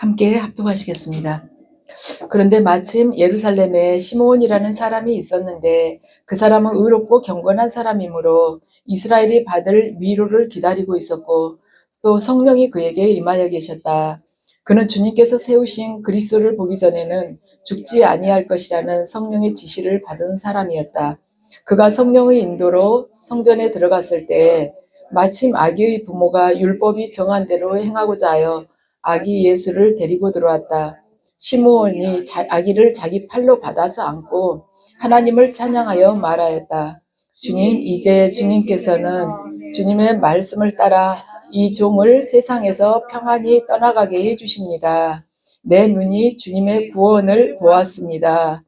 함께 합독하시겠습니다. 그런데 마침 예루살렘에 시므온이라는 사람이 있었는데 그 사람은 의롭고 경건한 사람이므로 이스라엘이 받을 위로를 기다리고 있었고 또 성령이 그에게 임하여 계셨다. 그는 주님께서 세우신 그리스도를 보기 전에는 죽지 아니할 것이라는 성령의 지시를 받은 사람이었다. 그가 성령의 인도로 성전에 들어갔을 때 마침 아기의 부모가 율법이 정한 대로 행하고자 하여 아기 예수를 데리고 들어왔다. 시므온이 아기를 자기 팔로 받아서 안고 하나님을 찬양하여 말하였다. 주님, 이제 주님께서는 주님의 말씀을 따라 이 종을 세상에서 평안히 떠나가게 해주십니다. 내 눈이 주님의 구원을 보았습니다.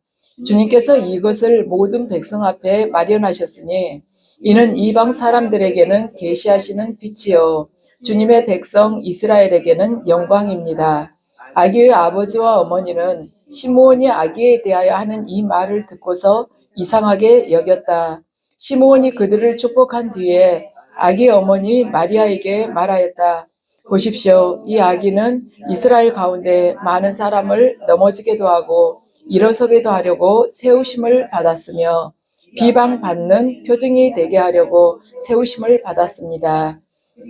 주님께서 이것을 모든 백성 앞에 마련하셨으니 이는 이방 사람들에게는 계시하시는 빛이요 주님의 백성 이스라엘에게는 영광입니다. 아기의 아버지와 어머니는 시므온이 아기에 대하여 하는 이 말을 듣고서 이상하게 여겼다. 시므온이 그들을 축복한 뒤에 아기 어머니 마리아에게 말하였다. 보십시오. 이 아기는 이스라엘 가운데 많은 사람을 넘어지게도 하고 일어서게도 하려고 세우심을 받았으며 비방받는 표징이 되게 하려고 세우심을 받았습니다.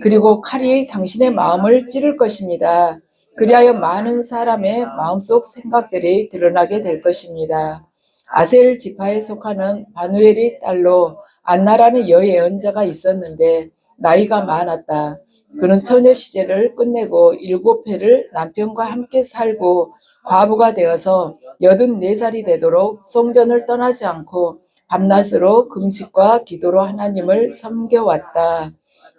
그리고 칼이 당신의 마음을 찌를 것입니다. 그리하여 많은 사람의 마음속 생각들이 드러나게 될 것입니다. 아셀 지파에 속하는 바누엘의 딸로 안나라는 여예언자가 있었는데 나이가 많았다. 그는 처녀 시절을 끝내고 7해를 남편과 함께 살고 과부가 되어서 84살이 되도록 성전을 떠나지 않고 밤낮으로 금식과 기도로 하나님을 섬겨왔다.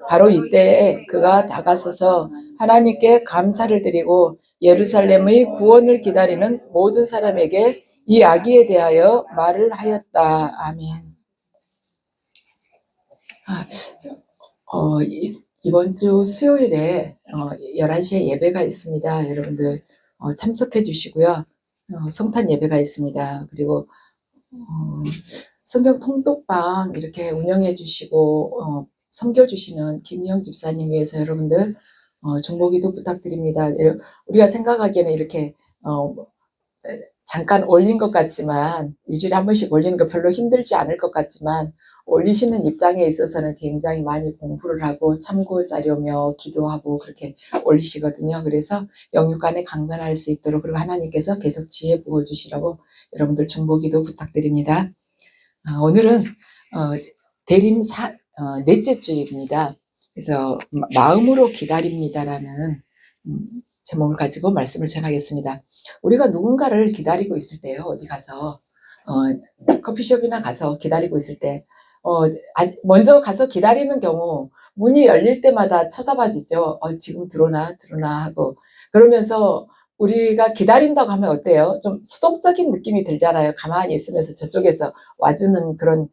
바로 이때에 그가 다가서서 하나님께 감사를 드리고 예루살렘의 구원을 기다리는 모든 사람에게 이 아기에 대하여 말을 하였다. 아멘. 이번 주 수요일에 11시에 예배가 있습니다. 여러분들 참석해 주시고요. 성탄 예배가 있습니다. 그리고 성경 통독방 이렇게 운영해 주시고 섬겨주시는 김희영 집사님 위해서 여러분들 중보기도 부탁드립니다. 우리가 생각하기에는 이렇게 잠깐 올린 것 같지만 일주일에 한 번씩 올리는 거 별로 힘들지 않을 것 같지만 올리시는 입장에 있어서는 굉장히 많이 공부를 하고 참고 자료며 기도하고 그렇게 올리시거든요. 그래서 영육간에 강건할 수 있도록 그리고 하나님께서 계속 지혜 부어주시라고 여러분들 중보기도 부탁드립니다. 오늘은 대림 넷째 주일입니다. 그래서 마음으로 기다립니다라는 제목을 가지고 말씀을 전하겠습니다. 우리가 누군가를 기다리고 있을 때요, 어디 가서 커피숍이나 가서 기다리고 있을 때 먼저 가서 기다리는 경우 문이 열릴 때마다 쳐다봐지죠. 지금 들어오나 하고 그러면서 우리가 기다린다고 하면 어때요? 좀 수동적인 느낌이 들잖아요. 가만히 있으면서 저쪽에서 와주는 그런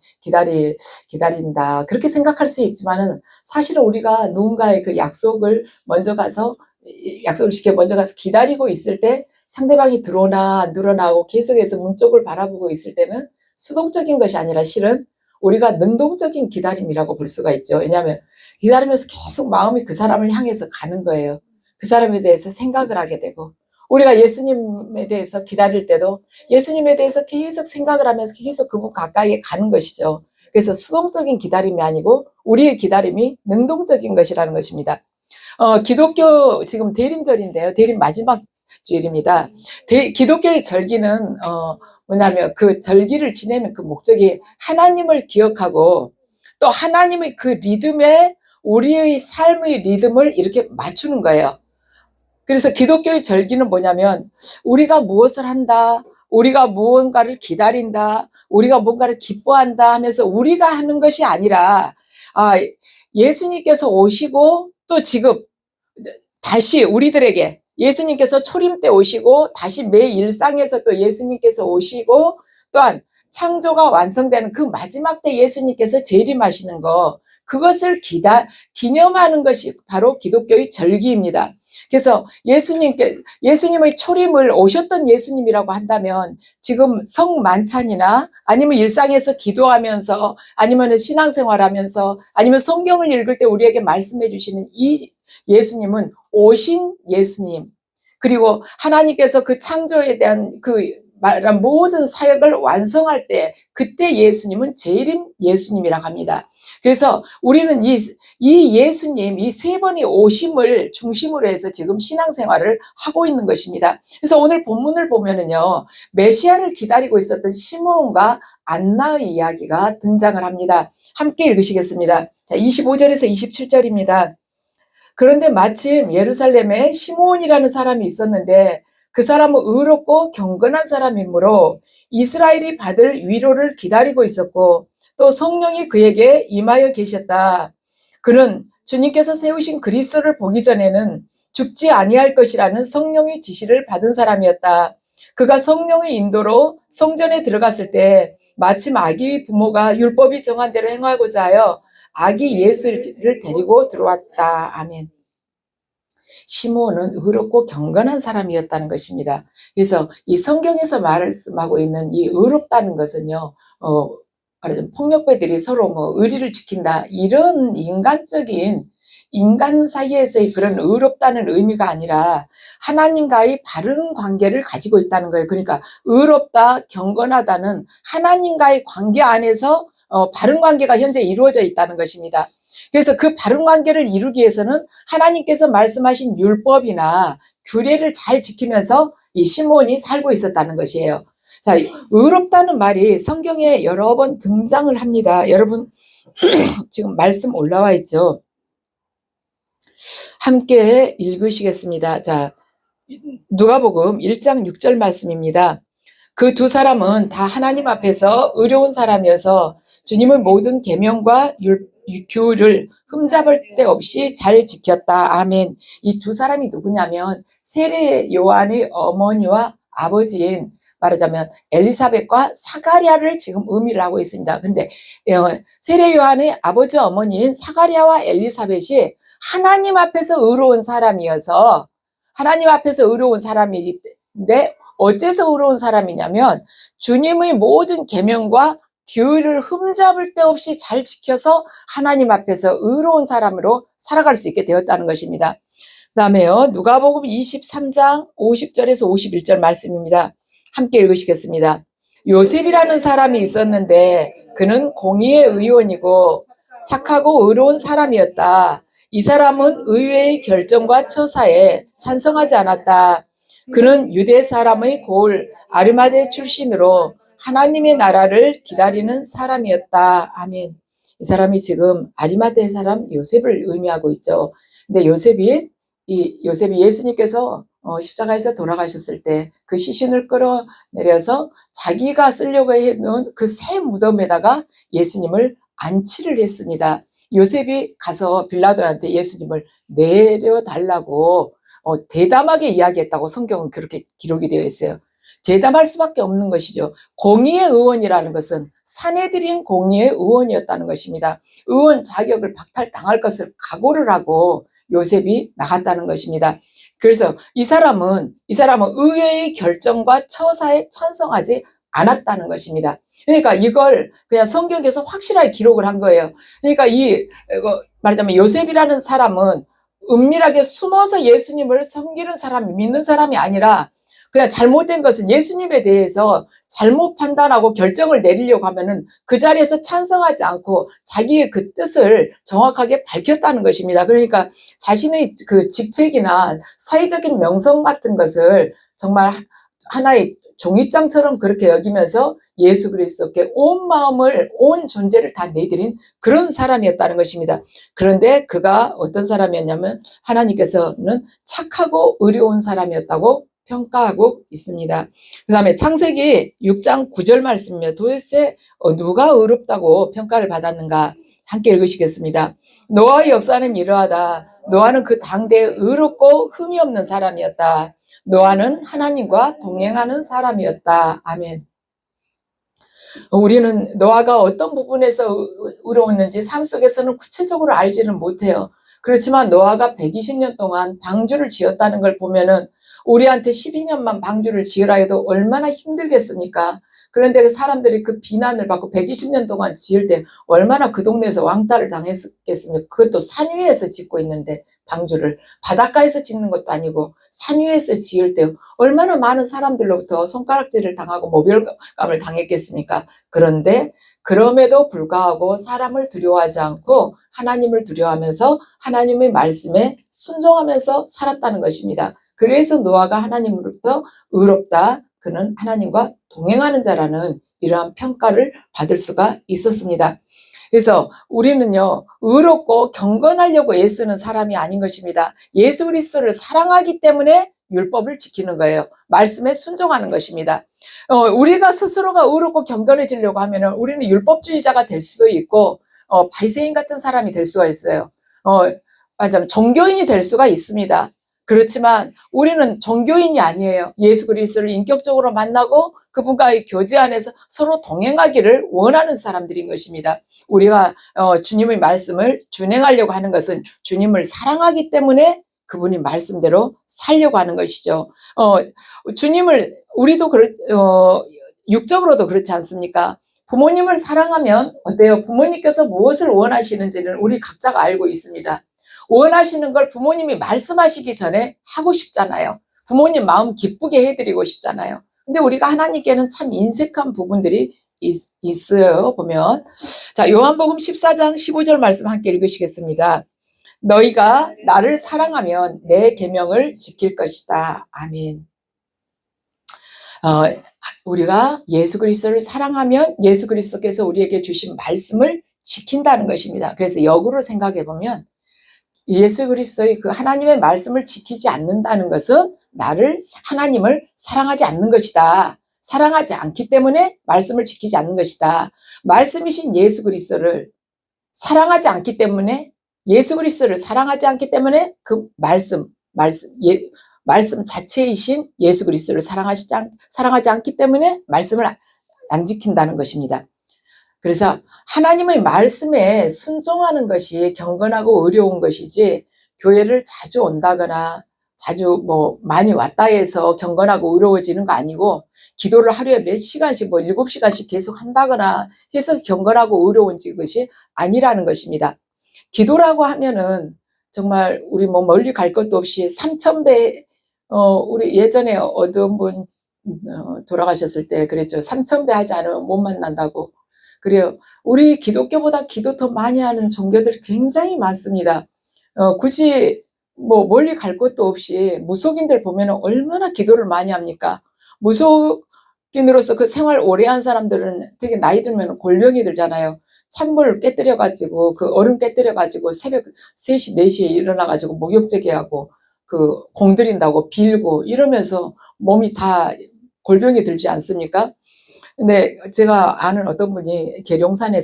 기다린다 그렇게 생각할 수 있지만은 사실은 우리가 누군가의 그 약속을 먼저 가서 기다리고 있을 때 상대방이 들어오나 안 들어오나 하고 계속해서 문 쪽을 바라보고 있을 때는 수동적인 것이 아니라 실은 우리가 능동적인 기다림이라고 볼 수가 있죠. 왜냐하면 기다리면서 계속 마음이 그 사람을 향해서 가는 거예요. 그 사람에 대해서 생각을 하게 되고 우리가 예수님에 대해서 기다릴 때도 예수님에 대해서 계속 생각을 하면서 계속 그분 가까이에 가는 것이죠. 그래서 수동적인 기다림이 아니고 우리의 기다림이 능동적인 것이라는 것입니다. 기독교 지금 대림절인데요. 대림 마지막 주일입니다. 기독교의 절기는 뭐냐면 그 절기를 지내는 그 목적이 하나님을 기억하고 또 하나님의 그 리듬에 우리의 삶의 리듬을 이렇게 맞추는 거예요. 그래서 기독교의 절기는 뭐냐면 우리가 무엇을 한다, 우리가 무언가를 기다린다, 우리가 뭔가를 기뻐한다 하면서 우리가 하는 것이 아니라 예수님께서 오시고 또 지금 다시 우리들에게 예수님께서 초림 때 오시고 다시 매 일상에서 또 예수님께서 오시고 또한 창조가 완성되는 그 마지막 때 예수님께서 재림하시는 거 그것을 기념하는 것이 바로 기독교의 절기입니다. 그래서 예수님의 초림을 오셨던 예수님이라고 한다면 지금 성만찬이나 아니면 일상에서 기도하면서 아니면 신앙생활하면서 아니면 성경을 읽을 때 우리에게 말씀해 주시는 이 예수님은 오신 예수님 그리고 하나님께서 그 창조에 대한 그 말한 모든 사역을 완성할 때 그때 예수님은 재림 예수님이라고 합니다. 그래서 우리는 이 예수님 이 세 번의 오심을 중심으로 해서 지금 신앙생활을 하고 있는 것입니다. 그래서 오늘 본문을 보면은요, 메시아를 기다리고 있었던 시므온과 안나의 이야기가 등장을 합니다. 함께 읽으시겠습니다. 자, 25절에서 27절입니다. 그런데 마침 예루살렘에 시므온이라는 사람이 있었는데 그 사람은 의롭고 경건한 사람이므로 이스라엘이 받을 위로를 기다리고 있었고 또 성령이 그에게 임하여 계셨다. 그는 주님께서 세우신 그리스도를 보기 전에는 죽지 아니할 것이라는 성령의 지시를 받은 사람이었다. 그가 성령의 인도로 성전에 들어갔을 때 마침 아기의 부모가 율법이 정한 대로 행하고자 하여 아기 예수를 데리고 들어왔다. 아멘. 시므온은 의롭고 경건한 사람이었다는 것입니다. 그래서 이 성경에서 말씀하고 있는 이 의롭다는 것은요, 말하자면 폭력배들이 서로 뭐 의리를 지킨다 이런 인간 사이에서의 그런 의롭다는 의미가 아니라 하나님과의 바른 관계를 가지고 있다는 거예요. 그러니까 의롭다, 경건하다는 하나님과의 관계 안에서 바른 관계가 현재 이루어져 있다는 것입니다. 그래서 그 바른 관계를 이루기 위해서는 하나님께서 말씀하신 율법이나 규례를 잘 지키면서 이 시므온이 살고 있었다는 것이에요. 자, 의롭다는 말이 성경에 여러 번 등장을 합니다. 여러분 지금 말씀 올라와 있죠. 함께 읽으시겠습니다. 자, 누가복음 1장 6절 말씀입니다. 그 두 사람은 다 하나님 앞에서 의로운 사람이어서 주님의 모든 계명과 규를 흠잡을 데 없이 잘 지켰다. 아멘. 이 두 사람이 누구냐면 세례 요한의 어머니와 아버지인 말하자면 엘리사벳과 사가랴를 지금 의미를 하고 있습니다. 근데 세례 요한의 아버지 어머니인 사가랴와 엘리사벳이 하나님 앞에서 의로운 사람이어서 하나님 앞에서 의로운 사람이기 때문에 어째서 의로운 사람이냐면 주님의 모든 계명과 규율을 흠잡을 데 없이 잘 지켜서 하나님 앞에서 의로운 사람으로 살아갈 수 있게 되었다는 것입니다. 그 다음에요, 누가복음 23장 50절에서 51절 말씀입니다. 함께 읽으시겠습니다. 요셉이라는 사람이 있었는데 그는 공의의 의원이고 착하고 의로운 사람이었다. 이 사람은 의회의 결정과 처사에 찬성하지 않았다. 그는 유대 사람의 고을 아르마대 출신으로 하나님의 나라를 기다리는 사람이었다. 아멘. 이 사람이 지금 아리마대 사람 요셉을 의미하고 있죠. 근데 요셉이 예수님께서 십자가에서 돌아가셨을 때 그 시신을 끌어내려서 자기가 쓰려고 해놓은 그 새 무덤에다가 예수님을 안치를 했습니다. 요셉이 가서 빌라도한테 예수님을 내려달라고 대담하게 이야기했다고 성경은 그렇게 기록이 되어 있어요. 대담할 수밖에 없는 것이죠. 공의의 의원이라는 것은 사내들인 공의의 의원이었다는 것입니다. 의원 자격을 박탈당할 것을 각오를 하고 요셉이 나갔다는 것입니다. 그래서 이 사람은 의회의 결정과 처사에 찬성하지 않았다는 것입니다. 그러니까 이걸 그냥 성경에서 확실하게 기록을 한 거예요. 그러니까 말하자면 요셉이라는 사람은 은밀하게 숨어서 예수님을 섬기는 사람, 믿는 사람이 아니라 그냥 잘못된 것은 예수님에 대해서 잘못 판단하고 결정을 내리려고 하면은 그 자리에서 찬성하지 않고 자기의 그 뜻을 정확하게 밝혔다는 것입니다. 그러니까 자신의 그 직책이나 사회적인 명성 같은 것을 정말 하나의 종이장처럼 그렇게 여기면서 예수 그리스도께 온 마음을, 온 존재를 다 내드린 그런 사람이었다는 것입니다. 그런데 그가 어떤 사람이었냐면 하나님께서는 착하고 의로운 사람이었다고 평가하고 있습니다. 그 다음에 창세기 6장 9절 말씀입니다. 도대체 누가 의롭다고 평가를 받았는가? 함께 읽으시겠습니다. 노아의 역사는 이러하다. 노아는 그 당대에 의롭고 흠이 없는 사람이었다. 노아는 하나님과 동행하는 사람이었다. 아멘. 우리는 노아가 어떤 부분에서 의로웠는지 삶 속에서는 구체적으로 알지는 못해요. 그렇지만 노아가 120년 동안 방주를 지었다는 걸 보면은 우리한테 12년만 방주를 지으라 해도 얼마나 힘들겠습니까? 그런데 그 사람들이 그 비난을 받고 120년 동안 지을 때 얼마나 그 동네에서 왕따를 당했겠습니까? 그것도 산 위에서 짓고 있는데, 방주를 바닷가에서 짓는 것도 아니고 산 위에서 지을 때 얼마나 많은 사람들로부터 손가락질을 당하고 모멸감을 당했겠습니까? 그런데 그럼에도 불구하고 사람을 두려워하지 않고 하나님을 두려워하면서 하나님의 말씀에 순종하면서 살았다는 것입니다. 그래서 노아가 하나님으로부터 의롭다, 그는 하나님과 동행하는 자라는 이러한 평가를 받을 수가 있었습니다. 그래서 우리는요, 의롭고 경건하려고 애쓰는 사람이 아닌 것입니다. 예수 그리스도를 사랑하기 때문에 율법을 지키는 거예요. 말씀에 순종하는 것입니다. 우리가 스스로가 의롭고 경건해지려고 하면 우리는 율법주의자가 될 수도 있고, 바리새인 같은 사람이 될 수가 있어요. 맞아, 종교인이 될 수가 있습니다. 그렇지만 우리는 종교인이 아니에요. 예수 그리스도를 인격적으로 만나고 그분과의 교제 안에서 서로 동행하기를 원하는 사람들인 것입니다. 우리가 주님의 말씀을 준행하려고 하는 것은 주님을 사랑하기 때문에 그분이 말씀대로 살려고 하는 것이죠. 주님을 우리도 육적으로도 그렇지 않습니까? 부모님을 사랑하면 어때요? 부모님께서 무엇을 원하시는지는 우리 각자가 알고 있습니다. 원하시는 걸 부모님이 말씀하시기 전에 하고 싶잖아요. 부모님 마음 기쁘게 해드리고 싶잖아요. 근데 우리가 하나님께는 참 인색한 부분들이 있어요, 보면. 자, 요한복음 14장 15절 말씀 함께 읽으시겠습니다. 너희가 나를 사랑하면 내 계명을 지킬 것이다. 아멘. 우리가 예수 그리스도를 사랑하면 예수 그리스도께서 우리에게 주신 말씀을 지킨다는 것입니다. 그래서 역으로 생각해 보면 예수 그리스도의 그 하나님의 말씀을 지키지 않는다는 것은 하나님을 사랑하지 않는 것이다. 사랑하지 않기 때문에 말씀을 지키지 않는 것이다. 말씀이신 예수 그리스도를 사랑하지 않기 때문에, 예수 그리스도를 사랑하지 않기 때문에 그 말씀 자체이신 예수 그리스도를 사랑하지 않기 때문에 말씀을 안 지킨다는 것입니다. 그래서 하나님의 말씀에 순종하는 것이 경건하고 의로운 것이지, 교회를 자주 온다거나 자주 많이 왔다 해서 경건하고 의로워지는 거 아니고, 기도를 하루에 몇 시간씩 7시간씩 계속 한다거나 해서 경건하고 의로워진 것이 아니라는 것입니다. 기도라고 하면은 정말 우리 멀리 갈 것도 없이 3000배, 우리 예전에 어떤 분 돌아가셨을 때 그랬죠. 3000배 하지 않으면 못 만난다고. 그래요. 우리 기독교보다 기도 더 많이 하는 종교들이 굉장히 많습니다. 굳이 멀리 갈 것도 없이 무속인들 보면 얼마나 기도를 많이 합니까? 무속인으로서 그 생활 오래 한 사람들은 되게 나이 들면 골병이 들잖아요. 찬물 깨뜨려가지고, 그 얼음 깨뜨려가지고 새벽 3시, 4시에 일어나가지고 목욕제기하고 그 공들인다고 빌고 이러면서 몸이 다 골병이 들지 않습니까? 근데 제가 아는 어떤 분이 계룡산에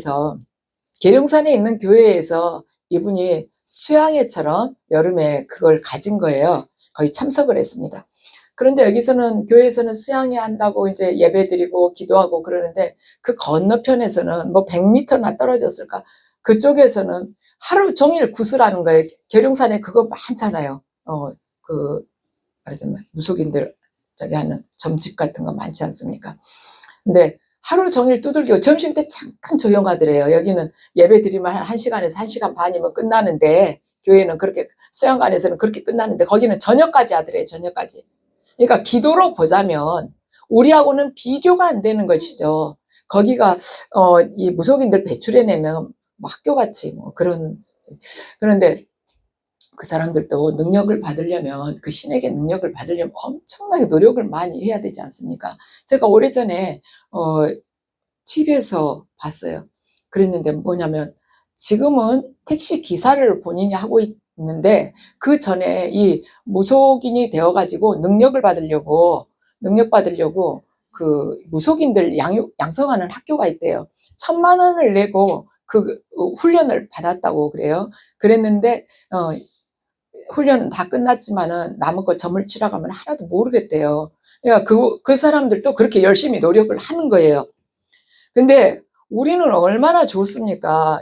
있는 교회에서 이분이 수양회처럼 여름에 그걸 가진 거예요. 거기 참석을 했습니다. 그런데 여기서는 교회에서는 수양회 한다고 이제 예배드리고 기도하고 그러는데, 그 건너편에서는 100m나 떨어졌을까? 그쪽에서는 하루 종일 구슬하는 거예요. 계룡산에 그거 많잖아요. 말하자면 무속인들 하는 점집 같은 거 많지 않습니까? 근데 하루 종일 두들기고 점심때 잠깐 조용하더래요. 여기는 예배 드리면 한 1시간에서 1시간 반이면 끝나는데, 교회는 그렇게, 수양관에서는 그렇게 끝나는데 거기는 저녁까지 하더래요. 저녁까지. 그러니까 기도로 보자면 우리하고는 비교가 안 되는 것이죠. 거기가 이 무속인들 배출해내는 학교같이 그런. 그런데 그 사람들도 능력을 받으려면, 그 신에게 능력을 받으려면 엄청나게 노력을 많이 해야 되지 않습니까? 제가 오래전에 TV에서 봤어요. 그랬는데 뭐냐면, 지금은 택시 기사를 본인이 하고 있는데, 그 전에 이 무속인이 되어가지고 능력 받으려고 그 무속인들 양성하는 학교가 있대요. 1000만 원을 내고 그 훈련을 받았다고 그래요. 그랬는데 훈련은 다 끝났지만은 남은 거 점을 치러 가면 하나도 모르겠대요. 그러니까 그 사람들도 그렇게 열심히 노력을 하는 거예요. 근데 우리는 얼마나 좋습니까?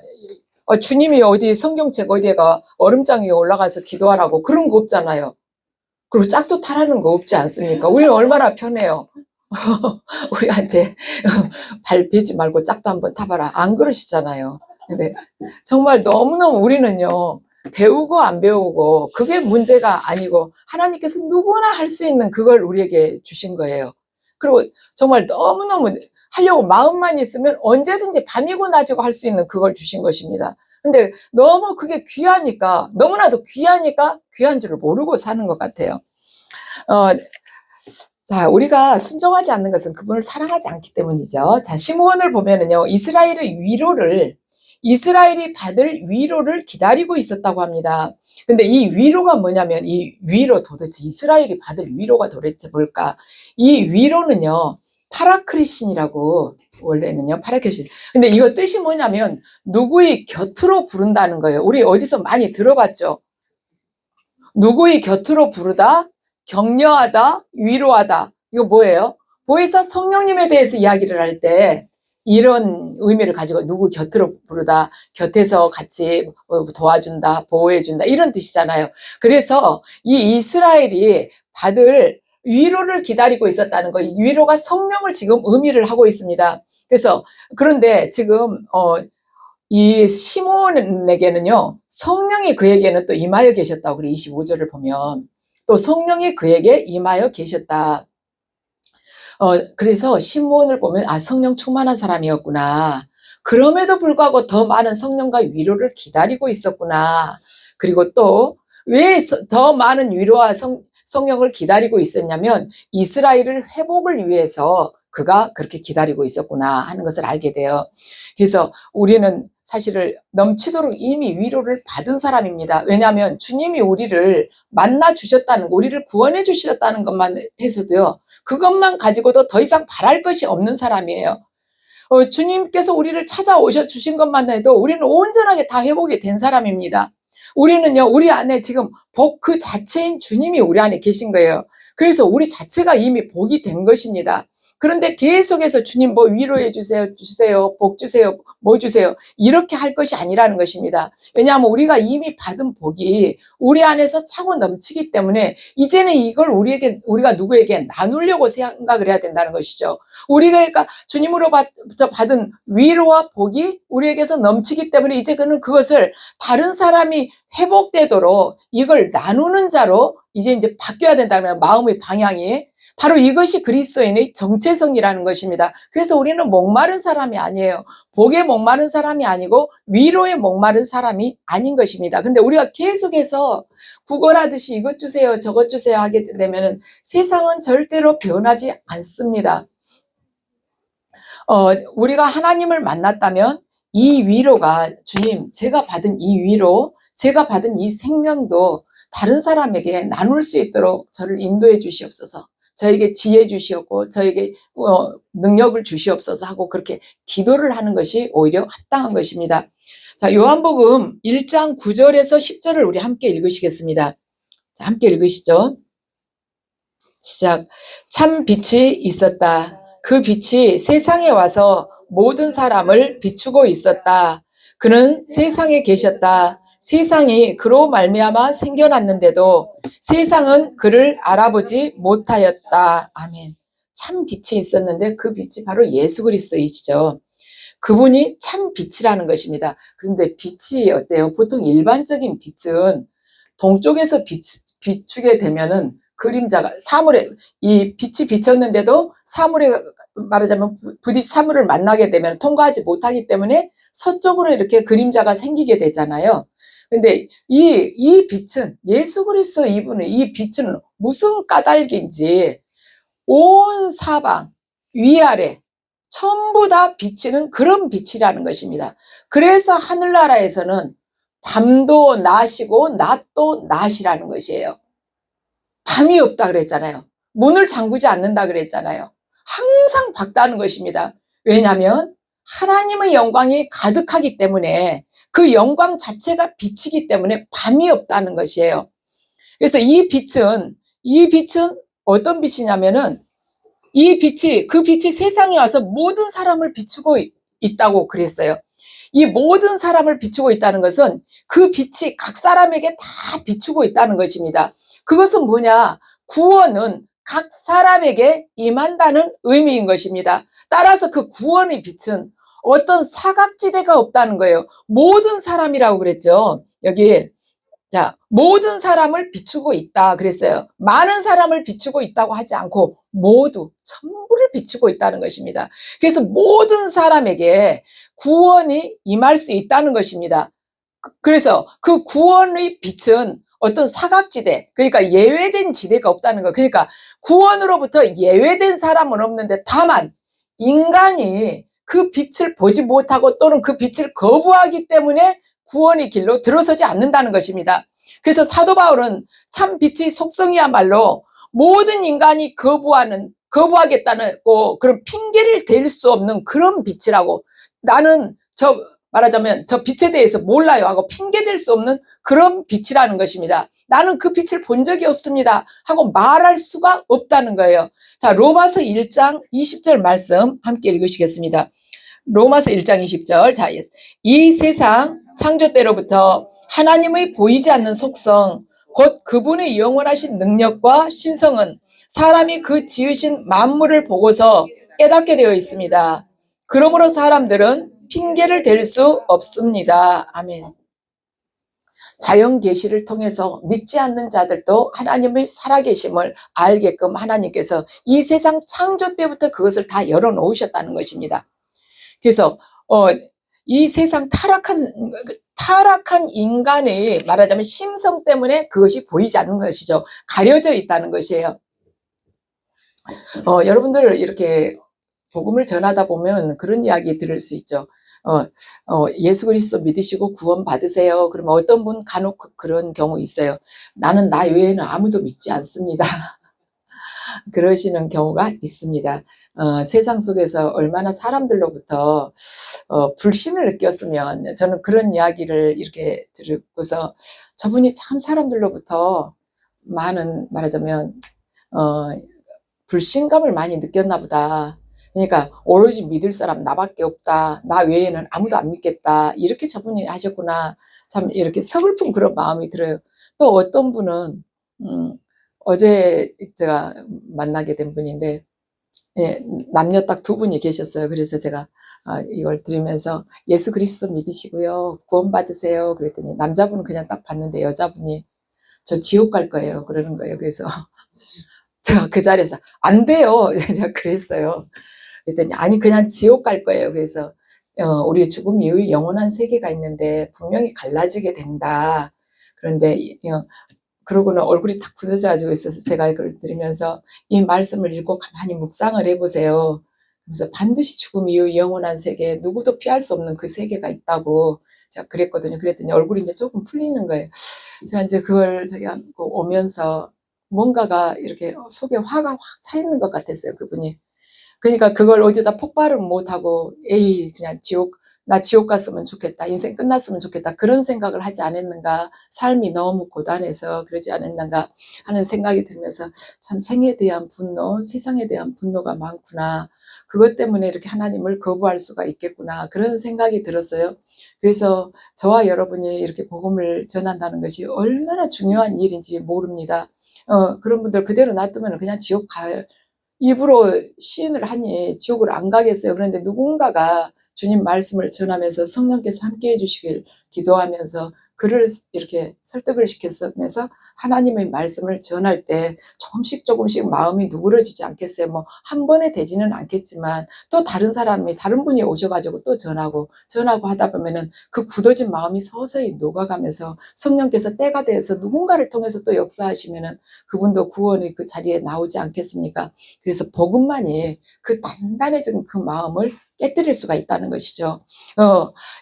주님이 어디 성경책 어디에가 얼음장 위에 올라가서 기도하라고 그런 거 없잖아요. 그리고 짝도 타라는 거 없지 않습니까? 우리는 얼마나 편해요. 우리한테 발 베지 말고 짝도 한번 타봐라. 안 그러시잖아요. 근데 정말 너무너무 우리는요, 배우고 안 배우고 그게 문제가 아니고 하나님께서 누구나 할 수 있는 그걸 우리에게 주신 거예요. 그리고 정말 너무너무 하려고 마음만 있으면 언제든지 밤이고 낮이고 할 수 있는 그걸 주신 것입니다. 근데 너무 그게 귀하니까, 너무나도 귀하니까 귀한 줄을 모르고 사는 것 같아요. 어, 자, 우리가 순종하지 않는 것은 그분을 사랑하지 않기 때문이죠. 자, 시므온을 보면은요, 이스라엘이 받을 위로를 기다리고 있었다고 합니다. 근데 이 위로가 뭐냐면, 이 위로 도대체 이스라엘이 받을 위로가 도대체 뭘까? 이 위로는요, 파라크리신이라고, 원래는요, 파라크리신. 근데 이거 뜻이 뭐냐면, 누구의 곁으로 부른다는 거예요. 우리 어디서 많이 들어봤죠? 누구의 곁으로 부르다, 격려하다, 위로하다. 이거 뭐예요? 보혜사 성령님에 대해서 이야기를 할 때 이런 의미를 가지고 누구 곁으로 부르다, 곁에서 같이 도와준다, 보호해준다, 이런 뜻이잖아요. 그래서 이 이스라엘이 받을 위로를 기다리고 있었다는 거, 이 위로가 성령을 지금 의미를 하고 있습니다. 그래서 그런데 지금 이 시몬에게는요, 성령이 그에게는 또 임하여 계셨다고. 그래, 25절을 보면 또 성령이 그에게 임하여 계셨다. 그래서 시몬을 보면 성령 충만한 사람이었구나. 그럼에도 불구하고 더 많은 성령과 위로를 기다리고 있었구나. 그리고 또 왜 더 많은 위로와 성령을 기다리고 있었냐면 이스라엘을 회복을 위해서 그가 그렇게 기다리고 있었구나 하는 것을 알게 돼요. 그래서 우리는 사실을 넘치도록 이미 위로를 받은 사람입니다. 왜냐하면 주님이 우리를 만나 주셨다는, 우리를 구원해 주셨다는 것만 해서도요, 그것만 가지고도 더 이상 바랄 것이 없는 사람이에요. 주님께서 우리를 찾아오셔 주신 것만 해도 우리는 온전하게 다 회복이 된 사람입니다. 우리는요, 우리 안에 지금 복 그 자체인 주님이 우리 안에 계신 거예요. 그래서 우리 자체가 이미 복이 된 것입니다. 그런데 계속해서 주님 뭐 위로해 주세요, 복 주세요, 뭐 주세요, 이렇게 할 것이 아니라는 것입니다. 왜냐하면 우리가 이미 받은 복이 우리 안에서 차고 넘치기 때문에 이제는 이걸 우리가 누구에게 나누려고 생각을 해야 된다는 것이죠. 우리가 주님으로부터 받은 위로와 복이 우리에게서 넘치기 때문에 이제 그것을 다른 사람이 회복되도록 이걸 나누는 자로 이게 이제 바뀌어야 된다는 거예요. 마음의 방향이. 바로 이것이 그리스도인의 정체성이라는 것입니다. 그래서 우리는 목마른 사람이 아니에요. 복에 목마른 사람이 아니고 위로에 목마른 사람이 아닌 것입니다. 근데 우리가 계속해서 구걸하듯이 이것 주세요, 저것 주세요 하게 되면 세상은 절대로 변하지 않습니다. 우리가 하나님을 만났다면 이 위로가, 주님, 제가 받은 이 위로, 제가 받은 이 생명도 다른 사람에게 나눌 수 있도록 저를 인도해 주시옵소서. 저에게 지혜 주시옵고 저에게 능력을 주시옵소서 하고 그렇게 기도를 하는 것이 오히려 합당한 것입니다. 자, 요한복음 1장 9절에서 10절을 우리 함께 읽으시겠습니다. 자, 함께 읽으시죠. 시작. 참 빛이 있었다. 그 빛이 세상에 와서 모든 사람을 비추고 있었다. 그는 세상에 계셨다. 세상이 그로 말미암아 생겨났는데도 세상은 그를 알아보지 못하였다. 아멘. 참 빛이 있었는데 그 빛이 바로 예수 그리스도이시죠. 그분이 참 빛이라는 것입니다. 그런데 빛이 어때요? 보통 일반적인 빛은 동쪽에서 비추게 되면은 그림자가, 사물에, 이 빛이 비쳤는데도 사물에, 말하자면 부디 사물을 만나게 되면 통과하지 못하기 때문에 서쪽으로 이렇게 그림자가 생기게 되잖아요. 근데 이 빛은, 예수 그리스도 이분은, 이 빛은 무슨 까닭인지 온 사방 위아래 전부 다 비치는 그런 빛이라는 것입니다. 그래서 하늘나라에서는 밤도 낮이고 낮도 낮이라는 것이에요. 밤이 없다 그랬잖아요. 문을 잠그지 않는다 그랬잖아요. 항상 밝다는 것입니다. 왜냐하면 하나님의 영광이 가득하기 때문에, 그 영광 자체가 빛이기 때문에 밤이 없다는 것이에요. 그래서 이 빛은 어떤 빛이냐면은 그 빛이 세상에 와서 모든 사람을 비추고 있다고 그랬어요. 이 모든 사람을 비추고 있다는 것은 그 빛이 각 사람에게 다 비추고 있다는 것입니다. 그것은 뭐냐? 구원은 각 사람에게 임한다는 의미인 것입니다. 따라서 그 구원의 빛은 어떤 사각지대가 없다는 거예요. 모든 사람이라고 그랬죠. 여기 자, 모든 사람을 비추고 있다 그랬어요. 많은 사람을 비추고 있다고 하지 않고 모두 전부를 비추고 있다는 것입니다. 그래서 모든 사람에게 구원이 임할 수 있다는 것입니다. 그래서 그 구원의 빛은 어떤 사각지대, 그러니까 예외된 지대가 없다는 거. 그러니까 구원으로부터 예외된 사람은 없는데 다만 인간이 그 빛을 보지 못하고 또는 그 빛을 거부하기 때문에 구원의 길로 들어서지 않는다는 것입니다. 그래서 사도 바울은 참 빛의 속성이야말로 모든 인간이 거부하겠다는 그런 핑계를 댈 수 없는 그런 빛이라고. 나는 말하자면 저 빛에 대해서 몰라요 하고 핑계댈 수 없는 그런 빛이라는 것입니다. 나는 그 빛을 본 적이 없습니다 하고 말할 수가 없다는 거예요. 자, 로마서 1장 20절 말씀 함께 읽으시겠습니다. 로마서 1장 20절. 자, 이 세상 창조 때로부터 하나님의 보이지 않는 속성, 곧 그분의 영원하신 능력과 신성은 사람이 그 지으신 만물을 보고서 깨닫게 되어 있습니다. 그러므로 사람들은 핑계를 댈 수 없습니다. 아멘. 자연 계시를 통해서 믿지 않는 자들도 하나님의 살아계심을 알게끔 하나님께서 이 세상 창조 때부터 그것을 다 열어놓으셨다는 것입니다. 그래서 이 세상 타락한 인간의 말하자면 심성 때문에 그것이 보이지 않는 것이죠. 가려져 있다는 것이에요. 여러분들 이렇게 복음을 전하다 보면 그런 이야기 들을 수 있죠. 예수 그리스도 믿으시고 구원 받으세요. 그러면 어떤 분 간혹 그런 경우 있어요. 나는 나 외에는 아무도 믿지 않습니다. 그러시는 경우가 있습니다. 세상 속에서 얼마나 사람들로부터 불신을 느꼈으면, 저는 그런 이야기를 이렇게 듣고서 저분이 참 사람들로부터 많은 말하자면 불신감을 많이 느꼈나 보다. 그러니까 오로지 믿을 사람 나밖에 없다. 나 외에는 아무도 안 믿겠다. 이렇게 저분이 하셨구나. 참 이렇게 서글픈 그런 마음이 들어요. 또 어떤 분은 어제 제가 만나게 된 분인데, 예, 남녀 딱 두 분이 계셨어요. 그래서 제가 이걸 들으면서 예수 그리스도 믿으시고요. 구원 받으세요. 그랬더니 남자분은 그냥 딱 봤는데 여자분이 저 지옥 갈 거예요. 그러는 거예요. 그래서 제가 그 자리에서 안 돼요. 제가 그랬어요. 그랬더니 아니 그냥 지옥 갈 거예요. 그래서 우리 죽음 이후에 영원한 세계가 있는데 분명히 갈라지게 된다. 그런데 그러고는 얼굴이 딱 굳어져가지고 있어서 제가 이걸 들으면서 이 말씀을 읽고 가만히 묵상을 해보세요. 그래서 반드시 죽음 이후 영원한 세계, 누구도 피할 수 없는 그 세계가 있다고 제가 그랬거든요. 그랬더니 얼굴이 이제 조금 풀리는 거예요. 제가 이제 그걸 제가 오면서 뭔가가 이렇게 속에 화가 확 차 있는 것 같았어요, 그분이. 그러니까 그걸 어디다 폭발은 못하고 에이 그냥 나 지옥 갔으면 좋겠다. 인생 끝났으면 좋겠다. 그런 생각을 하지 않았는가. 삶이 너무 고단해서 그러지 않았는가 하는 생각이 들면서 참 생에 대한 분노, 세상에 대한 분노가 많구나. 그것 때문에 이렇게 하나님을 거부할 수가 있겠구나. 그런 생각이 들었어요. 그래서 저와 여러분이 이렇게 복음을 전한다는 것이 얼마나 중요한 일인지 모릅니다. 그런 분들 그대로 놔두면 그냥 지옥 입으로 시인을 하니 지옥을 안 가겠어요. 그런데 누군가가 주님 말씀을 전하면서 성령께서 함께 해주시길 기도하면서 그를 이렇게 설득을 시켰으면서 하나님의 말씀을 전할 때 조금씩 마음이 누그러지지 않겠어요. 뭐 한 번에 되지는 않겠지만 또 다른 분이 오셔가지고 또 전하고 하다 보면은 그 굳어진 마음이 서서히 녹아가면서 성령께서 때가 돼서 누군가를 통해서 또 역사하시면은 그분도 구원의 그 자리에 나오지 않겠습니까? 그래서 복음만이 그 단단해진 그 마음을 깨뜨릴 수가 있다는 것이죠.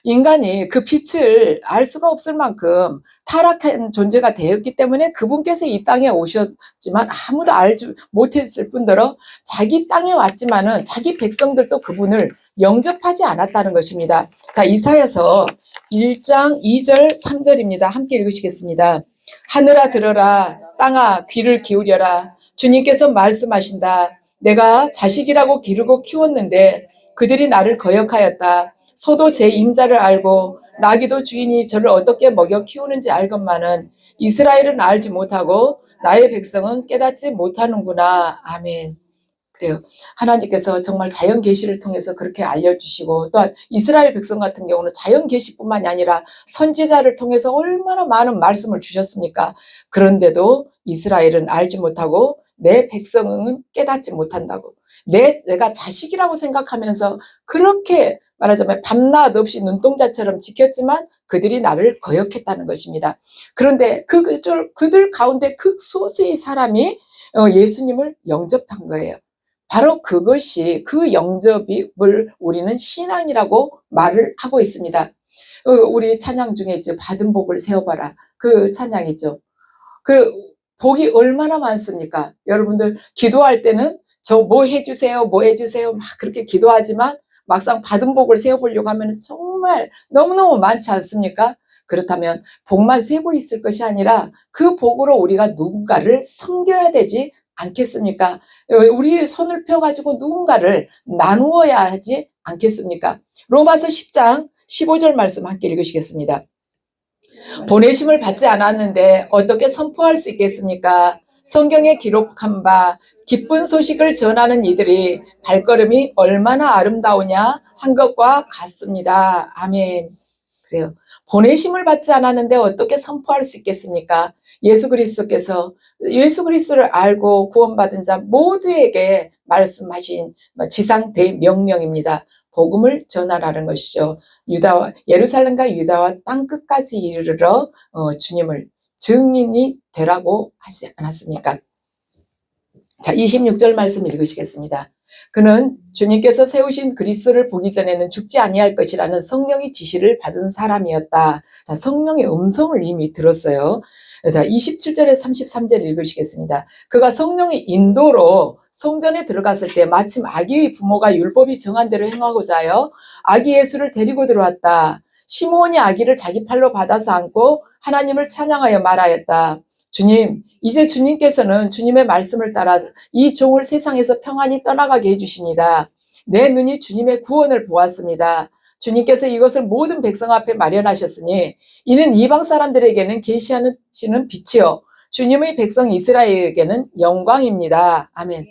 인간이 그 빛을 알 수가 없을 만큼 타락한 존재가 되었기 때문에 그분께서 이 땅에 오셨지만 아무도 알지 못했을 뿐더러 자기 땅에 왔지만은 자기 백성들도 그분을 영접하지 않았다는 것입니다. 자, 이사야서 1장 2절 3절입니다. 함께 읽으시겠습니다. 하늘아 들어라, 땅아 귀를 기울여라. 주님께서 말씀하신다. 내가 자식이라고 기르고 키웠는데 그들이 나를 거역하였다. 소도 제 임자를 알고 나귀도 주인이 저를 어떻게 먹여 키우는지 알건만은 이스라엘은 알지 못하고 나의 백성은 깨닫지 못하는구나. 아멘. 그래요. 하나님께서 정말 자연 계시를 통해서 그렇게 알려주시고, 또한 이스라엘 백성 같은 경우는 자연 계시뿐만이 아니라 선지자를 통해서 얼마나 많은 말씀을 주셨습니까? 그런데도 이스라엘은 알지 못하고 내 백성은 깨닫지 못한다고. 내가 자식이라고 생각하면서 그렇게 말하자면 밤낮 없이 눈동자처럼 지켰지만 그들이 나를 거역했다는 것입니다. 그런데 그들 가운데 극소수의 사람이 예수님을 영접한 거예요. 바로 그것이, 그 영접을 우리는 신앙이라고 말을 하고 있습니다. 우리 찬양 중에 이제 받은 복을 세워봐라, 그 찬양이죠. 그 복이 얼마나 많습니까? 여러분들 기도할 때는 저 뭐 해주세요, 뭐 해주세요 막 그렇게 기도하지만 막상 받은 복을 세워보려고 하면 정말 너무너무 많지 않습니까? 그렇다면 복만 세고 있을 것이 아니라 그 복으로 우리가 누군가를 섬겨야 되지 않겠습니까? 우리 손을 펴가지고 누군가를 나누어야 하지 않겠습니까? 로마서 10장 15절 말씀 함께 읽으시겠습니다. 보내심을 받지 않았는데 어떻게 선포할 수 있겠습니까? 성경에 기록한 바 기쁜 소식을 전하는 이들이 발걸음이 얼마나 아름다우냐 한 것과 같습니다. 아멘. 그래요. 보내심을 받지 않았는데 어떻게 선포할 수 있겠습니까? 예수 그리스도께서 예수 그리스도를 알고 구원받은 자 모두에게 말씀하신 지상 대명령입니다. 복음을 전하라는 것이죠. 예루살렘과 유다와 땅끝까지 이르러 주님을 증인이 되라고 하지 않았습니까? 자, 26절 말씀 읽으시겠습니다. 그는 주님께서 세우신 그리스도를 보기 전에는 죽지 아니할 것이라는 성령의 지시를 받은 사람이었다. 자, 성령의 음성을 이미 들었어요. 자, 27절에 33절 읽으시겠습니다. 그가 성령의 인도로 성전에 들어갔을 때 마침 아기의 부모가 율법이 정한 대로 행하고자 하여 아기 예수를 데리고 들어왔다. 시므온이 아기를 자기 팔로 받아서 안고 하나님을 찬양하여 말하였다. 주님, 이제 주님께서는 주님의 말씀을 따라 이 종을 세상에서 평안히 떠나가게 해주십니다. 내 눈이 주님의 구원을 보았습니다. 주님께서 이것을 모든 백성 앞에 마련하셨으니 이는 이방 사람들에게는 계시하시는 빛이요 주님의 백성 이스라엘에게는 영광입니다. 아멘.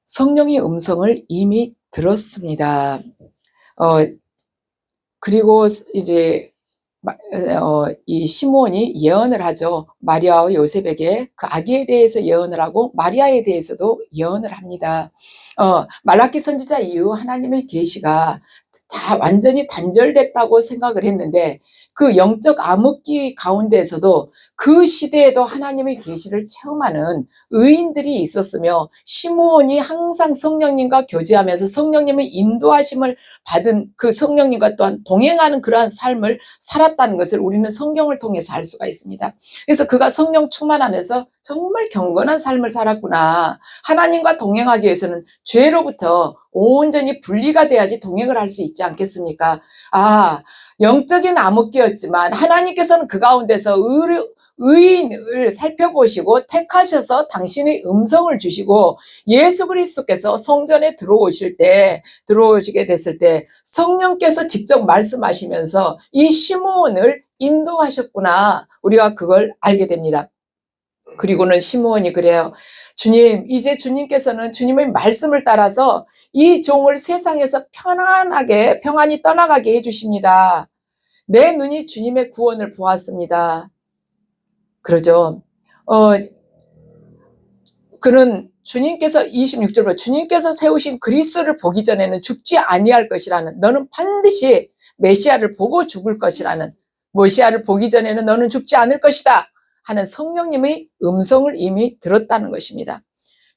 성령의 음성을 이미 들었습니다. 그리고 이제 이 시므온이 예언을 하죠. 마리아와 요셉에게 그 아기에 대해서 예언을 하고 마리아에 대해서도 예언을 합니다. 말라기 선지자 이후 하나님의 계시가 다 완전히 단절됐다고 생각을 했는데 그 영적 암흑기 가운데에서도 그 시대에도 하나님의 계시를 체험하는 의인들이 있었으며 시므온이 항상 성령님과 교제하면서 성령님의 인도하심을 받은 그 성령님과 또한 동행하는 그러한 삶을 살았다는 것을 우리는 성경을 통해서 알 수가 있습니다. 그래서 그가 성령 충만하면서 정말 경건한 삶을 살았구나. 하나님과 동행하기 위해서는 죄로부터 온전히 분리가 돼야지 동행을 할 수 있지 않겠습니까? 영적인 암흑기였지만 하나님께서는 그 가운데서 의인을 살펴보시고 택하셔서 당신의 음성을 주시고 예수 그리스도께서 성전에 들어오시게 됐을 때 성령께서 직접 말씀하시면서 이 시므온을 인도하셨구나. 우리가 그걸 알게 됩니다. 그리고는 시므온이 그래요. 주님, 이제 주님께서는 주님의 말씀을 따라서 이 종을 세상에서 평안히 떠나가게 해주십니다. 내 눈이 주님의 구원을 보았습니다. 그러죠. 그는 주님께서 26절로 주님께서 세우신 그리스도를 보기 전에는 죽지 아니할 것이라는, 너는 반드시 메시아를 보고 죽을 것이라는, 메시아를 보기 전에는 너는 죽지 않을 것이다 하는 성령님의 음성을 이미 들었다는 것입니다.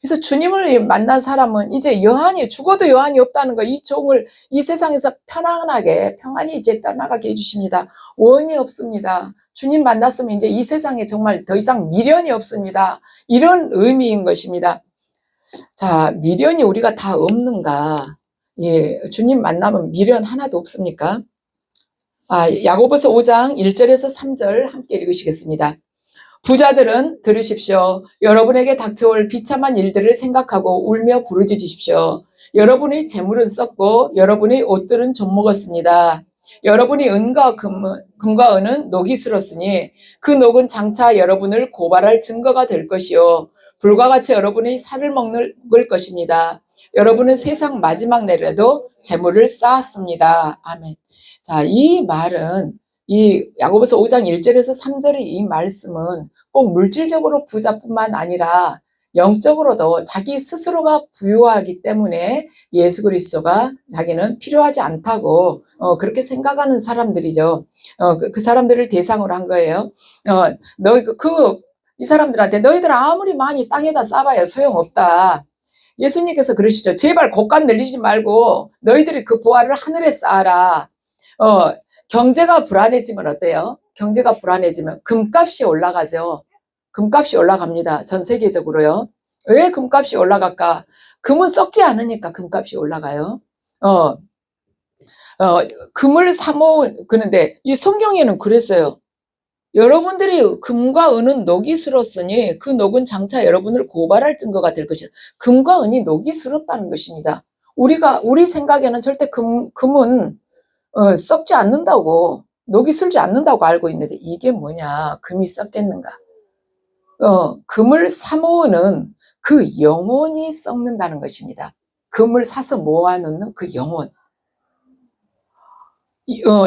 그래서 주님을 만난 사람은 이제 죽어도 여한이 없다는 거, 이 종을 이 세상에서 평안히 이제 떠나가게 해주십니다. 원이 없습니다. 주님 만났으면 이제 이 세상에 정말 더 이상 미련이 없습니다. 이런 의미인 것입니다. 자, 미련이 우리가 다 없는가? 예, 주님 만나면 미련 하나도 없습니까? 야고보서 5장 1절에서 3절 함께 읽으시겠습니다. 부자들은 들으십시오. 여러분에게 닥쳐올 비참한 일들을 생각하고 울며 부르짖으십시오. 여러분의 재물은 썩고 여러분의 옷들은 좀 먹었습니다. 여러분이 금과 은은 녹이 슬었으니 그 녹은 장차 여러분을 고발할 증거가 될 것이요 불과 같이 여러분의 살을 먹을 것입니다. 여러분은 세상 마지막 날에도 재물을 쌓았습니다. 아멘. 자, 이 말은 이 야고보서 5장 1절에서 3절의 이 말씀은 꼭 물질적으로 부자뿐만 아니라 영적으로도 자기 스스로가 부유하기 때문에 예수 그리스도가 자기는 필요하지 않다고 그렇게 생각하는 사람들이죠. 그 사람들을 대상으로 한 거예요. 이 사람들한테 너희들 아무리 많이 땅에다 쌓아봐야 소용없다. 예수님께서 그러시죠. 제발 곳간 늘리지 말고 너희들이 그 보화를 하늘에 쌓아라. 경제가 불안해지면 어때요? 경제가 불안해지면 금값이 올라가죠. 금값이 올라갑니다. 전 세계적으로요. 왜 금값이 올라갈까? 금은 썩지 않으니까 금값이 올라가요. 어, 금을 사모은, 그런데 이 성경에는 그랬어요. 여러분들이 금과 은은 녹이 슬었으니 그 녹은 장차 여러분을 고발할 증거가 될 것이다. 금과 은이 녹이 슬었다는 것입니다. 우리 생각에는 절대 금은 썩지 않는다고, 녹이 슬지 않는다고 알고 있는데 이게 뭐냐? 금이 썩겠는가? 금을 사모으는 그 영혼이 썩는다는 것입니다. 금을 사서 모아놓는 그 영혼.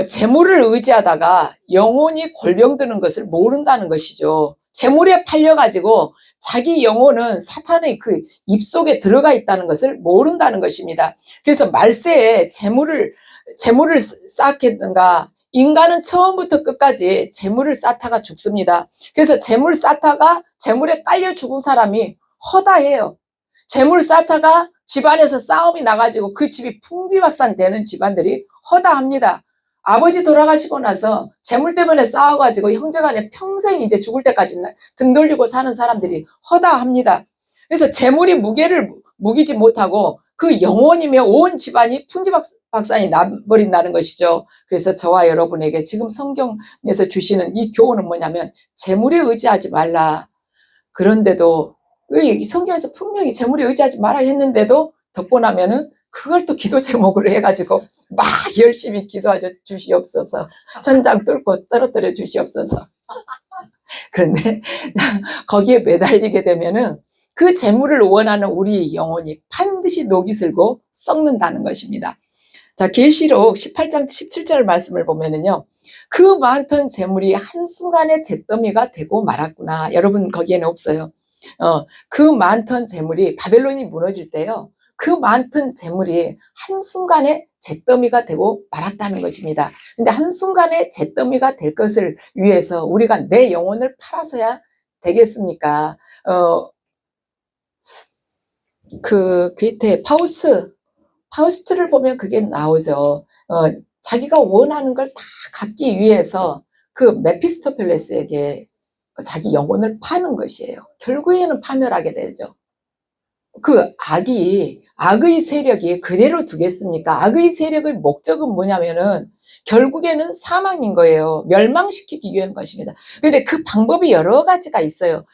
재물을 의지하다가 영혼이 골병드는 것을 모른다는 것이죠. 재물에 팔려가지고 자기 영혼은 사탄의 그 입속에 들어가 있다는 것을 모른다는 것입니다. 그래서 말세에 재물을 쌓겠는가? 인간은 처음부터 끝까지 재물을 쌓다가 죽습니다. 그래서 재물 쌓다가 재물에 깔려 죽은 사람이 허다해요. 재물 쌓다가 집안에서 싸움이 나가지고 그 집이 풍비박산되는 집안들이 허다합니다. 아버지 돌아가시고 나서 재물 때문에 싸워가지고 형제간에 평생 이제 죽을 때까지 등 돌리고 사는 사람들이 허다합니다. 그래서 재물이 무게를 무기지 못하고 그 영혼이며 온 집안이 풍지박산이 나버린다는 것이죠. 그래서 저와 여러분에게 지금 성경에서 주시는 이 교훈은 뭐냐면 재물에 의지하지 말라. 그런데도 왜 성경에서 분명히 재물에 의지하지 말아 했는데도 듣고 나면은 그걸 또 기도 제목으로 해가지고 막 열심히 기도하죠. 주시옵소서. 천장 뚫고 떨어뜨려 주시옵소서. 그런데 거기에 매달리게 되면은 그 재물을 원하는 우리 영혼이 반드시 녹이 슬고 썩는다는 것입니다. 자, 계시록 18장 17절 말씀을 보면은요. 그 많던 재물이 한순간에 잿더미가 되고 말았구나. 여러분 거기에는 없어요. 그 많던 재물이 바벨론이 무너질 때요. 그 많던 재물이 한순간에 잿더미가 되고 말았다는 것입니다. 근데 한순간에 잿더미가 될 것을 위해서 우리가 내 영혼을 팔아서야 되겠습니까? 그 괴테 파우스트를 보면 그게 나오죠. 자기가 원하는 걸 다 갖기 위해서 그 메피스토펠레스에게 자기 영혼을 파는 것이에요. 결국에는 파멸하게 되죠. 그 악의 세력이 그대로 두겠습니까? 악의 세력의 목적은 뭐냐면은 결국에는 사망인 거예요. 멸망시키기 위한 것입니다. 그런데 그 방법이 여러 가지가 있어요.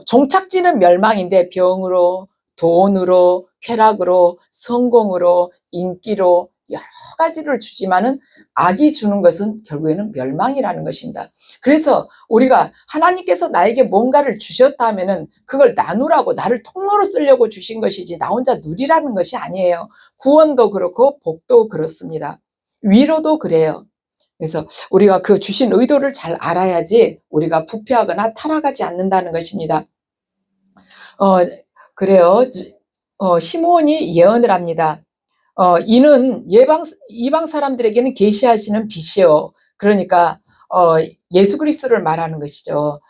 종착지는 멸망인데 병으로, 돈으로, 쾌락으로, 성공으로, 인기로 여러 가지를 주지만은 악이 주는 것은 결국에는 멸망이라는 것입니다. 그래서 우리가 하나님께서 나에게 뭔가를 주셨다 하면은 그걸 나누라고 나를 통로로 쓰려고 주신 것이지 나 혼자 누리라는 것이 아니에요. 구원도 그렇고 복도 그렇습니다. 위로도 그래요. 그래서 우리가 그 주신 의도를 잘 알아야지 우리가 부패하거나 타락하지 않는다는 것입니다. 그래요. 시므온이 예언을 합니다. 이는 이방 사람들에게는 계시하시는 빛이요. 그러니까 예수 그리스도를 말하는 것이죠.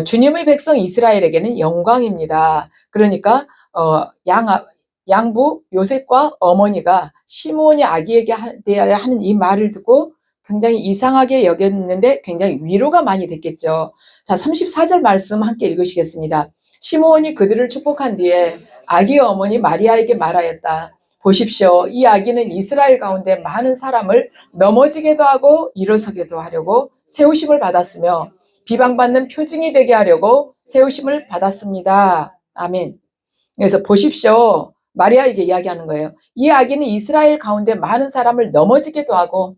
주님의 백성 이스라엘에게는 영광입니다. 그러니까 양부 요셉과 어머니가 시므온이 아기에게 대하여 하는 이 말을 듣고 굉장히 이상하게 여겼는데 굉장히 위로가 많이 됐겠죠. 자, 34절 말씀 함께 읽으시겠습니다. 시므온이 그들을 축복한 뒤에 아기의 어머니 마리아에게 말하였다. 보십시오. 이 아기는 이스라엘 가운데 많은 사람을 넘어지게도 하고 일어서게도 하려고 세우심을 받았으며 비방받는 표징이 되게 하려고 세우심을 받았습니다. 아멘. 그래서 보십시오. 마리아에게 이야기하는 거예요. 이 아기는 이스라엘 가운데 많은 사람을 넘어지게도 하고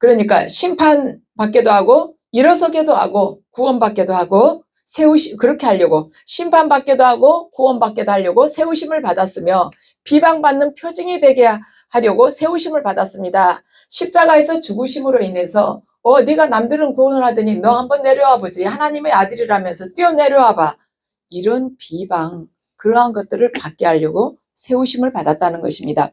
그러니까 심판받게도 하고 일어서게도 하고 구원받게도 하고 그렇게 하려고 심판받게도 하고 구원받게도 하려고 세우심을 받았으며 비방받는 표징이 되게 하려고 세우심을 받았습니다. 십자가에서 죽으심으로 인해서 네가 남들은 구원을 하더니 너 한번 내려와 보지. 하나님의 아들이라면서 뛰어내려와 봐. 이런 비방, 그러한 것들을 받게 하려고 세우심을 받았다는 것입니다.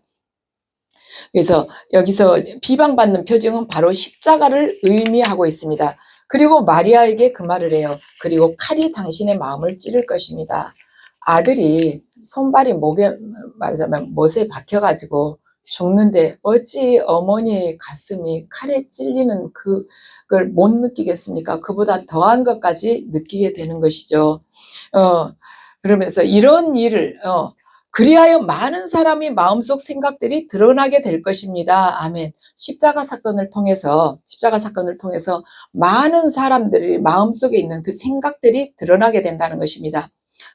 그래서 여기서 비방받는 표징은 바로 십자가를 의미하고 있습니다. 그리고 마리아에게 그 말을 해요. 그리고 칼이 당신의 마음을 찌를 것입니다. 아들이 손발이 목에 말하자면 못에 박혀가지고 죽는데 어찌 어머니의 가슴이 칼에 찔리는 그걸 못 느끼겠습니까? 그보다 더한 것까지 느끼게 되는 것이죠. 그러면서 이런 일을 그리하여 많은 사람이 마음속 생각들이 드러나게 될 것입니다. 아멘. 십자가 사건을 통해서 많은 사람들이 마음속에 있는 그 생각들이 드러나게 된다는 것입니다.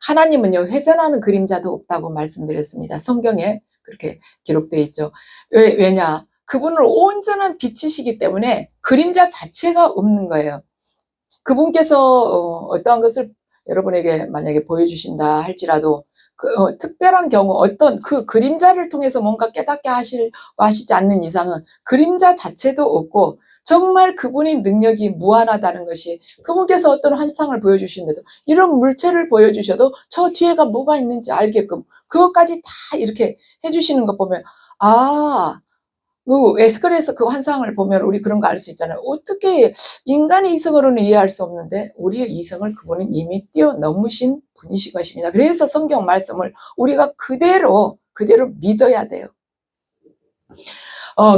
하나님은요, 회전하는 그림자도 없다고 말씀드렸습니다. 성경에 그렇게 기록되어 있죠. 왜냐? 그분은 온전한 빛이시기 때문에 그림자 자체가 없는 거예요. 그분께서 어떠한 것을 여러분에게 만약에 보여주신다 할지라도 특별한 경우 어떤 그 그림자를 통해서 뭔가 깨닫게 하시지 않는 이상은 그림자 자체도 없고 정말 그분의 능력이 무한하다는 것이 그분께서 어떤 환상을 보여주시는데도 이런 물체를 보여주셔도 저 뒤에가 뭐가 있는지 알게끔 그것까지 다 이렇게 해주시는 것 보면 그 에스겔에서 그 환상을 보면 우리 그런 거 알 수 있잖아요. 어떻게 인간의 이성으로는 이해할 수 없는데 우리의 이성을 그분은 이미 뛰어넘으신 분이신 것입니다. 그래서 성경 말씀을 우리가 그대로 믿어야 돼요.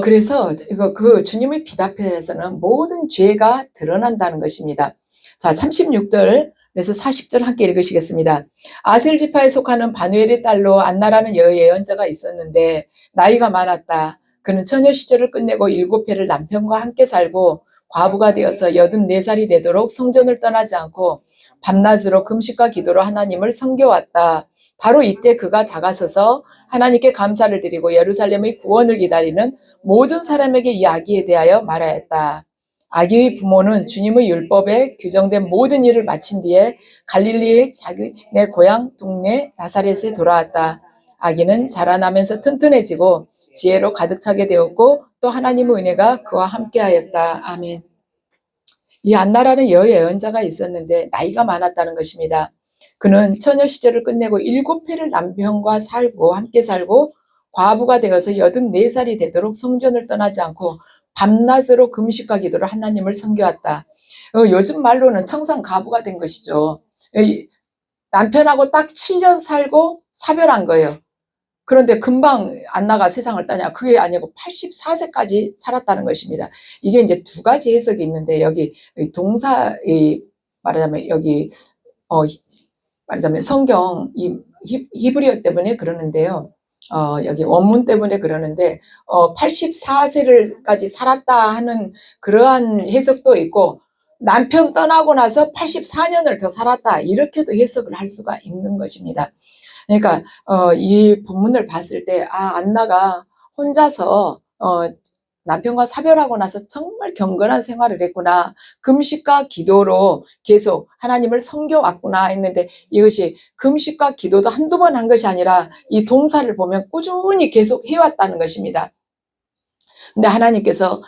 그래서 그 주님의 빛 앞에서는 모든 죄가 드러난다는 것입니다. 자, 36절에서 40절 함께 읽으시겠습니다. 아셀 지파에 속하는 바누엘의 딸로 안나라는 예언자가 있었는데 나이가 많았다. 그는 처녀 시절을 끝내고 7해를 남편과 함께 살고 과부가 되어서 84살이 되도록 성전을 떠나지 않고 밤낮으로 금식과 기도로 하나님을 섬겨왔다. 바로 이때 그가 다가서서 하나님께 감사를 드리고 예루살렘의 구원을 기다리는 모든 사람에게 이 아기에 대하여 말하였다. 아기의 부모는 주님의 율법에 규정된 모든 일을 마친 뒤에 갈릴리의 자기네 고향 동네 나사렛에 돌아왔다. 아기는 자라나면서 튼튼해지고 지혜로 가득 차게 되었고 또 하나님의 은혜가 그와 함께하였다. 아멘. 이 안나라는 예언자가 있었는데 나이가 많았다는 것입니다. 그는 처녀 시절을 끝내고 7해를 남편과 함께 살고 과부가 되어서 84살이 되도록 성전을 떠나지 않고 밤낮으로 금식과 기도로 하나님을 섬겨왔다. 요즘 말로는 청산 가부가 된 것이죠. 남편하고 딱 7년 살고 사별한 거예요. 그런데 금방 안나가 세상을 떠냐? 그게 아니고 84세까지 살았다는 것입니다. 이게 이제 두 가지 해석이 있는데 여기 동사 말하자면 여기 말하자면 성경 히브리어 때문에 그러는데요. 여기 원문 때문에 그러는데 84세를까지 살았다 하는 그러한 해석도 있고 남편 떠나고 나서 84년을 더 살았다 이렇게도 해석을 할 수가 있는 것입니다. 그러니까 이 본문을 봤을 때 안나가 혼자서 남편과 사별하고 나서 정말 경건한 생활을 했구나. 금식과 기도로 계속 하나님을 섬겨왔구나 했는데 이것이 금식과 기도도 한두 번 한 것이 아니라 이 동사를 보면 꾸준히 계속 해왔다는 것입니다. 근데 하나님께서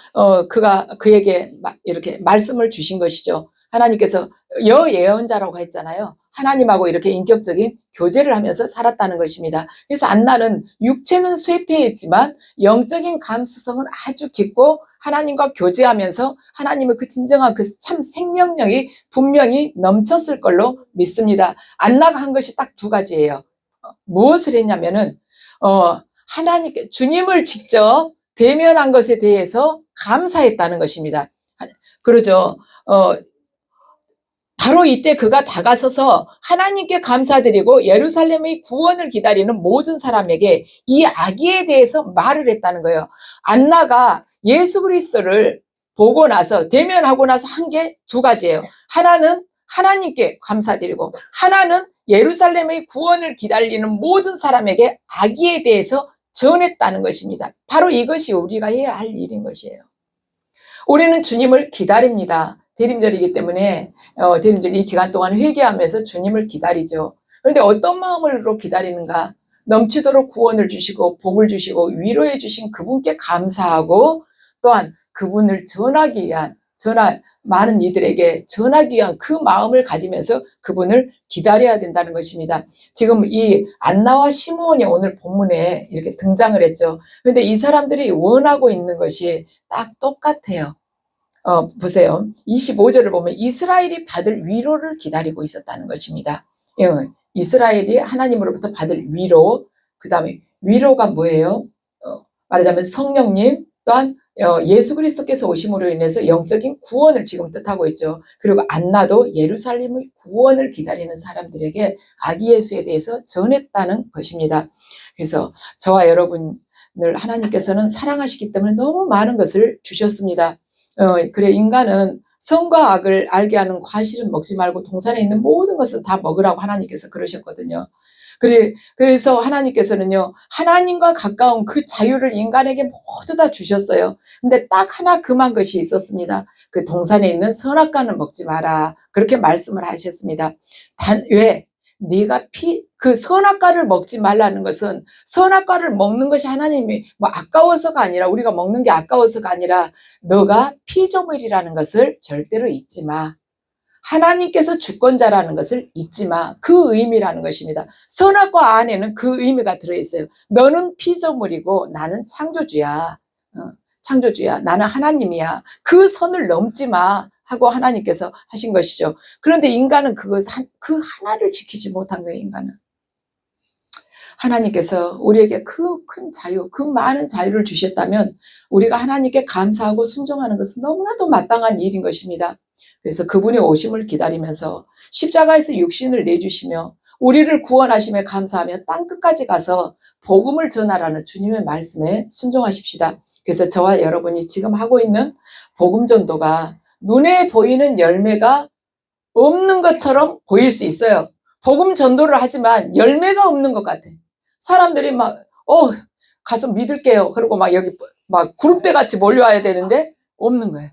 그에게 이렇게 말씀을 주신 것이죠. 하나님께서 여예언자라고 했잖아요. 하나님하고 이렇게 인격적인 교제를 하면서 살았다는 것입니다. 그래서 안나는 육체는 쇠퇴했지만 영적인 감수성은 아주 깊고 하나님과 교제하면서 하나님의 그 진정한 그 참 생명력이 분명히 넘쳤을 걸로 믿습니다. 안나가 한 것이 딱 두 가지예요. 무엇을 했냐면은 하나님께 주님을 직접 대면한 것에 대해서 감사했다는 것입니다. 그러죠. 바로 이때 그가 다가서서 하나님께 감사드리고 예루살렘의 구원을 기다리는 모든 사람에게 이 아기에 대해서 말을 했다는 거예요. 안나가 예수 그리스도를 보고 나서 대면하고 나서 한 게 두 가지예요. 하나는 하나님께 감사드리고 하나는 예루살렘의 구원을 기다리는 모든 사람에게 아기에 대해서 전했다는 것입니다. 바로 이것이 우리가 해야 할 일인 것이에요. 우리는 주님을 기다립니다. 대림절이기 때문에 대림절 이 기간 동안 회개하면서 주님을 기다리죠. 그런데 어떤 마음으로 기다리는가? 넘치도록 구원을 주시고 복을 주시고 위로해 주신 그분께 감사하고 또한 그분을 전하기 위한 많은 이들에게 전하기 위한 그 마음을 가지면서 그분을 기다려야 된다는 것입니다. 지금 이 안나와 시므온이 오늘 본문에 이렇게 등장을 했죠. 그런데 이 사람들이 원하고 있는 것이 딱 똑같아요. 보세요. 25절을 보면 이스라엘이 받을 위로를 기다리고 있었다는 것입니다. 이스라엘이 하나님으로부터 받을 위로, 그 다음에 위로가 뭐예요? 말하자면 성령님 또한 예수 그리스도께서 오심으로 인해서 영적인 구원을 지금 뜻하고 있죠. 그리고 안나도 예루살렘의 구원을 기다리는 사람들에게 아기 예수에 대해서 전했다는 것입니다. 그래서 저와 여러분을 하나님께서는 사랑하시기 때문에 너무 많은 것을 주셨습니다. 그래 인간은 선과 악을 알게 하는 과실은 먹지 말고 동산에 있는 모든 것은 다 먹으라고 하나님께서 그러셨거든요. 그래서 하나님께서는요, 하나님과 가까운 그 자유를 인간에게 모두 다 주셨어요. 근데 딱 하나 금한 것이 있었습니다. 그 동산에 있는 선악과는 먹지 마라. 그렇게 말씀을 하셨습니다. 왜? 네가 그 선악과를 먹지 말라는 것은 선악과를 먹는 것이 하나님이 뭐 아까워서가 아니라 우리가 먹는 게 아까워서가 아니라 너가 피조물이라는 것을 절대로 잊지 마. 하나님께서 주권자라는 것을 잊지 마. 그 의미라는 것입니다. 선악과 안에는 그 의미가 들어있어요. 너는 피조물이고 나는 창조주야. 창조주야. 나는 하나님이야. 그 선을 넘지 마. 하고 하나님께서 하신 것이죠. 그런데 인간은 그 하나를 지키지 못한 거예요, 인간은. 하나님께서 우리에게 그 큰 자유, 그 많은 자유를 주셨다면 우리가 하나님께 감사하고 순종하는 것은 너무나도 마땅한 일인 것입니다. 그래서 그분의 오심을 기다리면서 십자가에서 육신을 내주시며 우리를 구원하심에 감사하며 땅끝까지 가서 복음을 전하라는 주님의 말씀에 순종하십시다. 그래서 저와 여러분이 지금 하고 있는 복음 전도가 눈에 보이는 열매가 없는 것처럼 보일 수 있어요. 복음 전도를 하지만 열매가 없는 것 같아. 사람들이 막 가서 믿을게요. 그리고 막 여기 막 그룹대 같이 몰려와야 되는데 없는 거예요.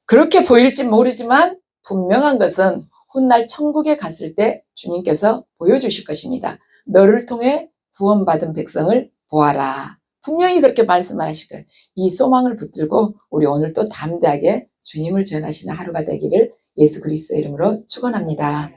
그렇게 보일지 모르지만 분명한 것은 훗날 천국에 갔을 때 주님께서 보여주실 것입니다. 너를 통해 구원받은 백성을 보아라. 분명히 그렇게 말씀을 하실 거예요. 이 소망을 붙들고 우리 오늘 또 담대하게 주님을 전하시는 하루가 되기를 예수 그리스도의 이름으로 축원합니다.